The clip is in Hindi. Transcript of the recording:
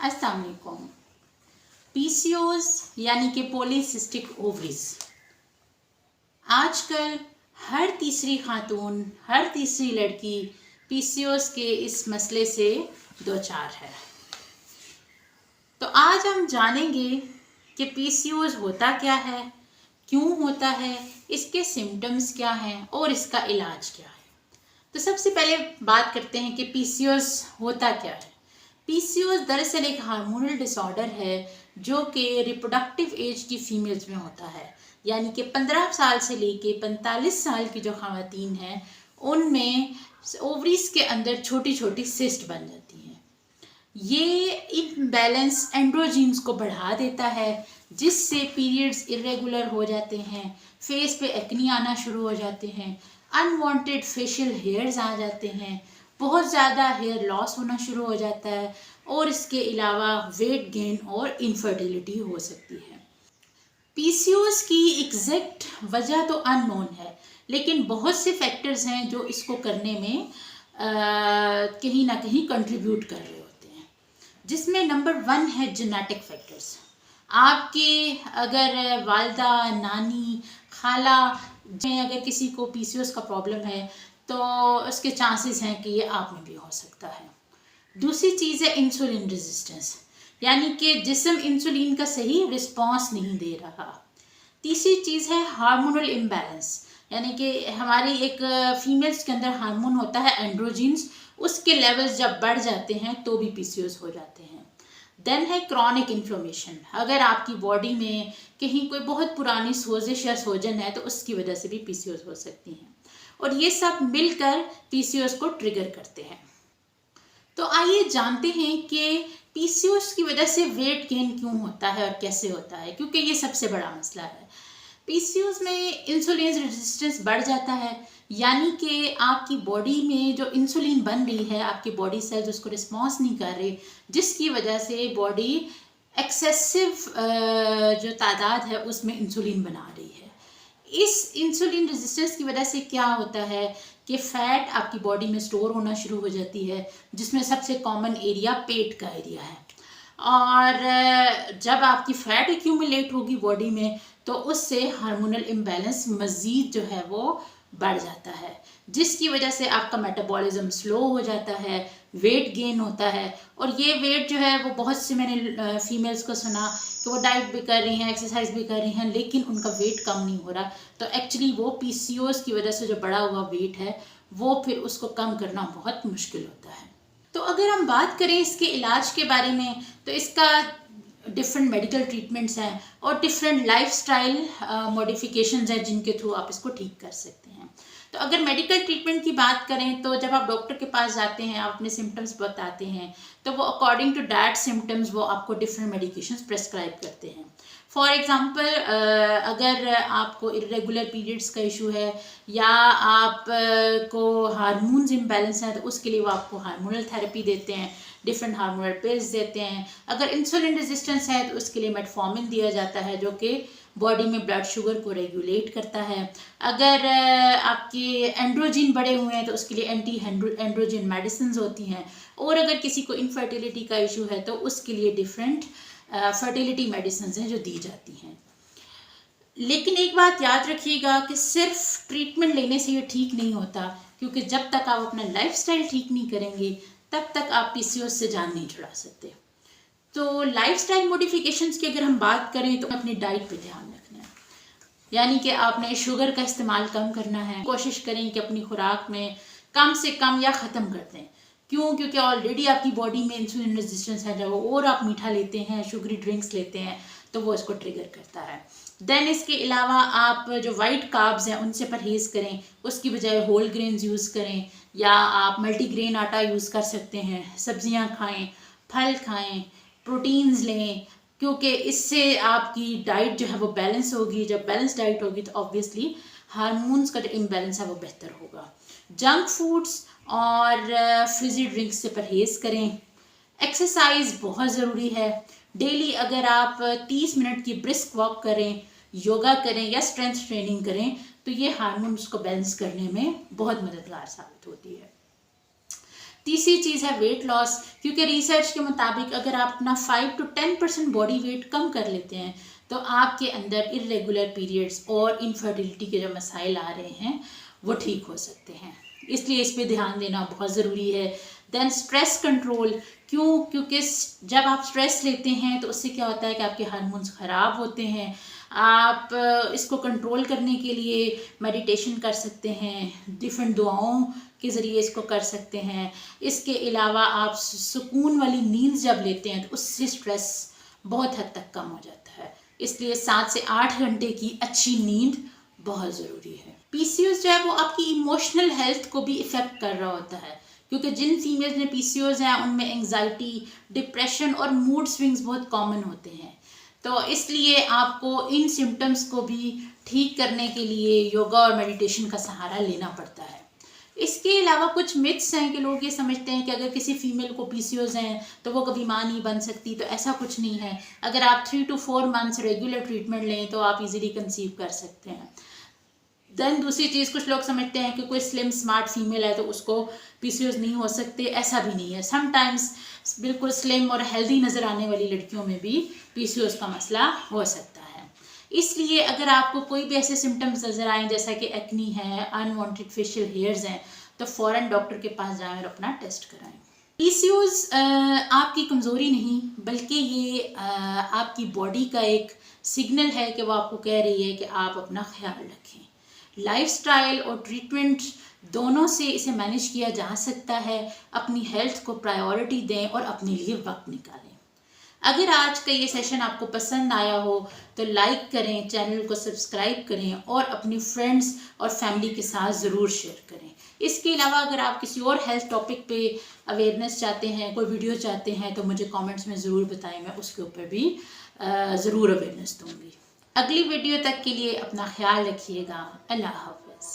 अस्सलाम वालेकुम। पीसीओएस यानी कि पॉलीसिस्टिक ओवरीज आजकल हर तीसरी खातून, हर तीसरी लड़की पीसीओएस के इस मसले से दो चार है। तो आज हम जानेंगे कि पीसीओएस होता क्या है, क्यों होता है, इसके सिम्टम्स क्या हैं और इसका इलाज क्या है। तो सबसे पहले बात करते हैं कि पीसीओएस होता क्या है। पीसीओएस दरअसल एक हार्मोनल डिसऑर्डर है जो कि रिप्रोडक्टिव एज की फीमेल्स में होता है, यानी कि 15 साल से लेके 45 साल की जो ख़वातीन हैं उनमें ओवरीज के अंदर छोटी छोटी सिस्ट बन जाती हैं। ये इम्बैलेंस एंड्रोजीन्स को बढ़ा देता है जिससे पीरियड्स इरेगुलर हो जाते हैं, फेस पे एक्नी आना शुरू हो जाते हैं, अनवांटेड फेशियल हेयर्स आ जाते हैं, बहुत ज़्यादा हेयर लॉस होना शुरू हो जाता है और इसके अलावा वेट गेन और इनफर्टिलिटी हो सकती है। पीसीओएस की एग्जैक्ट वजह तो अननोन है, लेकिन बहुत से फैक्टर्स हैं जो इसको करने में कहीं ना कहीं कंट्रीब्यूट कर रहे होते हैं, जिसमें नंबर 1 है जेनेटिक फैक्टर्स। आपकी अगर वालदा, नानी, खाला में अगर किसी को पीसीओएस का प्रॉब्लम है तो उसके चांसेस हैं कि ये आप में भी हो सकता है। दूसरी चीज़ है इंसुलिन रेजिस्टेंस, यानी कि जिस्म इंसुलिन का सही रिस्पांस नहीं दे रहा। तीसरी चीज़ है हार्मोनल इम्बैलेंस, यानी कि हमारी एक फीमेल्स के अंदर हार्मोन होता है एंड्रोजीन्स, उसके लेवल्स जब बढ़ जाते हैं तो भी पीसीओएस हो जाते हैं। देन है क्रॉनिक इन्फ्लेमेशन, अगर आपकी बॉडी में कहीं कोई बहुत पुरानी सोजिश या सोजन है तो उसकी वजह से भी पीसीओएस हो सकती हैं, और ये सब मिलकर पीसीओएस को ट्रिगर करते हैं। तो आइए जानते हैं कि पीसीओएस की वजह से वेट गेन क्यों होता है और कैसे होता है, क्योंकि ये सबसे बड़ा मसला है। पीसीओएस में इंसुलिन रेजिस्टेंस बढ़ जाता है, यानी कि आपकी बॉडी में जो इंसुलिन बन रही है, आपकी बॉडी सेल्स उसको रिस्पॉन्स नहीं कर रहे, जिसकी वजह से बॉडी एक्सेसिव जो तादाद है उसमें इंसुलिन बना रही है। इस इंसुलिन रेजिस्टेंस की वजह से क्या होता है कि फैट आपकी बॉडी में स्टोर होना शुरू हो जाती है, जिसमें सबसे कॉमन एरिया पेट का एरिया है, और जब आपकी फैट एक्यूमुलेट होगी बॉडी में तो उससे हार्मोनल इम्बैलेंस मज़ीद जो है वो बढ़ जाता है, जिसकी वजह से आपका मेटाबॉलिज्म स्लो हो जाता है, वेट गेन होता है। और ये वेट जो है वो बहुत से मैंने फीमेल्स को सुना कि वो डाइट भी कर रही हैं, एक्सरसाइज भी कर रही हैं, लेकिन उनका वेट कम नहीं हो रहा। तो एक्चुअली वो पीसीओएस की वजह से जो बढ़ा हुआ वेट है वो फिर उसको कम करना बहुत मुश्किल होता है। तो अगर हम बात करें इसके इलाज के बारे में तो इसका डिफरेंट मेडिकल ट्रीटमेंट्स हैं और डिफरेंट लाइफस्टाइल मॉडिफिकेशंस हैं जिनके थ्रू आप इसको ठीक कर सकते हैं। तो अगर मेडिकल ट्रीटमेंट की बात करें तो जब आप डॉक्टर के पास जाते हैं, आप अपने सिम्टम्स बताते हैं, तो वो अकॉर्डिंग टू दैट सिम्टम्स वो आपको डिफरेंट मेडिकेशंस प्रेस्क्राइब करते हैं। फॉर एग्ज़ाम्पल अगर आपको इरेगुलर पीरियड्स का इशू है या आप को हार्मोन्स इम्बैलेंस है तो उसके लिए वो आपको हार्मोनल थेरेपी देते हैं, डिफरेंट हार्मोनल पिल्स देते हैं। अगर इंसुलिन रेजिस्टेंस है तो उसके लिए मेटफॉर्मिन दिया जाता है जो कि बॉडी में ब्लड शुगर को रेगुलेट करता है। अगर आपके एंड्रोजिन बढ़े हुए हैं तो उसके लिए एंटी एंड्रोजिन मेडिसिन होती हैं, और अगर किसी को इनफर्टिलिटी का इशू है तो उसके लिए डिफरेंट फर्टिलिटी मेडिसिन हैं जो दी जाती हैं। लेकिन एक बात याद रखिएगा कि सिर्फ ट्रीटमेंट लेने से ये ठीक नहीं होता, क्योंकि जब तक आप अपना लाइफस्टाइल ठीक नहीं करेंगे तब तक आप पीसीओएस से जान नहीं छुड़ा सकते। तो लाइफस्टाइल मॉडिफिकेशंस की अगर हम बात करें तो अपनी डाइट पे ध्यान रखना है, यानी कि आपने शुगर का इस्तेमाल कम करना है। कोशिश करें कि अपनी खुराक में कम से कम या ख़त्म कर दें। क्यों? क्योंकि ऑलरेडी आपकी बॉडी में इंसुलिन रेजिस्टेंस है, जब और आप मीठा लेते हैं, शुगरी ड्रिंक्स लेते हैं तो वो इसको ट्रिगर करता है। देन इसके अलावा आप जो वाइट कार्ब्स हैं उनसे परहेज़ करें, उसकी बजाय होल ग्रेन्स यूज़ करें, या आप मल्टीग्रेन आटा यूज़ कर सकते हैं। सब्जियां खाएं, फल खाएं, प्रोटीन्स लें, क्योंकि इससे आपकी डाइट जो है वो बैलेंस होगी। जब बैलेंस डाइट होगी तो ऑब्वियसली हार्मोन्स का जो इम्बैलेंस है वो बेहतर होगा। जंक फूड्स और फिजी ड्रिंक्स से परहेज़ करें। एक्सरसाइज बहुत ज़रूरी है। डेली अगर आप 30 मिनट की ब्रिस्क वॉक करें, योगा करें या स्ट्रेंथ ट्रेनिंग करें तो ये हार्मोन्स को बैलेंस करने में बहुत मददगार साबित होती है। तीसरी चीज़ है वेट लॉस, क्योंकि रिसर्च के मुताबिक अगर आप अपना 5 to 10% बॉडी वेट कम कर लेते हैं तो आपके अंदर इरेगुलर पीरियड्स और इनफर्टिलिटी के जो मसाइल आ रहे हैं वो ठीक हो सकते हैं। इसलिए इस पे ध्यान देना बहुत ज़रूरी है। देन स्ट्रेस कंट्रोल, क्योंकि जब आप स्ट्रेस लेते हैं तो उससे क्या होता है कि आपके हार्मोन्स ख़राब होते हैं। आप इसको कंट्रोल करने के लिए मेडिटेशन कर सकते हैं, डिफरेंट दुआओं के ज़रिए इसको कर सकते हैं। इसके अलावा आप सुकून वाली नींद जब लेते हैं तो उससे स्ट्रेस बहुत हद तक कम हो जाता है। इसलिए 7 से 8 घंटे की अच्छी नींद बहुत ज़रूरी है। पीसीओएस जो है वो आपकी इमोशनल हेल्थ को भी इफ़ेक्ट कर रहा होता है, क्योंकि जिन फीमेल्स में पीसीओएस हैं उनमें एंजाइटी, डिप्रेशन और मूड स्विंग्स बहुत कॉमन होते हैं। तो इसलिए आपको इन सिम्टम्स को भी ठीक करने के लिए योगा और मेडिटेशन का सहारा लेना पड़ता है। इसके अलावा कुछ मिथ्स हैं कि लोग ये समझते हैं कि अगर किसी फीमेल को पीसीओएस हैं तो वो कभी मां नहीं बन सकती, तो ऐसा कुछ नहीं है। अगर आप 3 to 4 मंथ्स रेगुलर ट्रीटमेंट लें तो आप इजीली कंसीव कर सकते हैं। देन दूसरी चीज़, कुछ लोग समझते हैं कि कोई स्लिम स्मार्ट फीमेल है तो उसको पीसीओएस नहीं हो सकते, ऐसा भी नहीं है। समटाइम्स बिल्कुल स्लिम और हेल्दी नज़र आने वाली लड़कियों में भी पीसीओएस का मसला हो सकता है। इसलिए अगर आपको कोई भी ऐसे सिम्टम्स नज़र आए जैसा कि एक्नी है, अनवांटेड फेशियल हेयर्स हैं, तो फ़ौरन डॉक्टर के पास जाएं और अपना टेस्ट कराएं। पीसीओएस आपकी कमज़ोरी नहीं बल्कि ये आपकी बॉडी का एक सिग्नल है कि वो आपको कह रही है कि आप अपना ख्याल रखें। लाइफस्टाइल और ट्रीटमेंट दोनों से इसे मैनेज किया जा सकता है। अपनी हेल्थ को प्रायोरिटी दें और अपने लिए वक्त निकालें। अगर आज का ये सेशन आपको पसंद आया हो तो लाइक करें, चैनल को सब्सक्राइब करें और अपनी फ्रेंड्स और फैमिली के साथ ज़रूर शेयर करें। इसके अलावा अगर आप किसी और हेल्थ टॉपिक पे अवेयरनेस चाहते हैं, कोई वीडियो चाहते हैं, तो मुझे कमेंट्स में ज़रूर बताएं, मैं उसके ऊपर भी ज़रूर अवेयरनेस दूँगी। अगली वीडियो तक के लिए अपना ख्याल रखिएगा। अल्लाह हाफ़िज़।